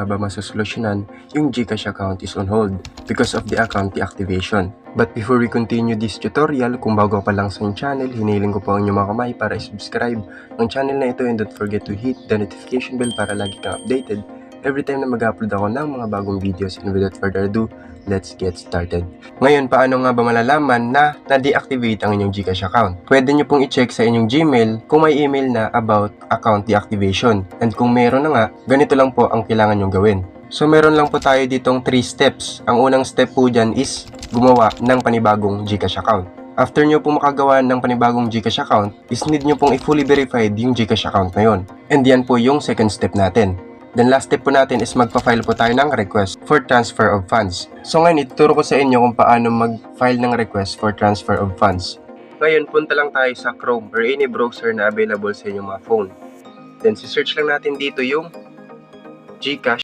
ba masosolusyonan yung GCash account is on hold because of the account deactivation. But before we continue this tutorial, kung bago pa lang sa yung channel, hinihiling ko po ang inyong mga kamay para subscribe ng channel na ito and don't forget to hit the notification bell para lagi kang updated every time na mag-upload ako ng mga bagong videos. And without further ado, let's get started. Ngayon, paano nga ba malalaman na na-deactivate ang inyong GCash account? Pwede nyo pong i-check sa inyong Gmail kung may email na about account deactivation. And kung meron na nga, ganito lang po ang kailangan nyong gawin. So meron lang po tayo ditong 3 steps. Ang unang step po dyan is gumawa ng panibagong GCash account. After nyo po makagawa ng panibagong GCash account, is need nyo pong i-fully verified yung GCash account na yun. And yan po yung second step natin. Then last step po natin is magpa-file po tayo ng request for transfer of funds. So ngayon, ituturo ko sa inyo kung paano mag-file ng request for transfer of funds. Ngayon, punta lang tayo sa Chrome or any browser na available sa inyong mga phone. Then, si-search lang natin dito yung GCash.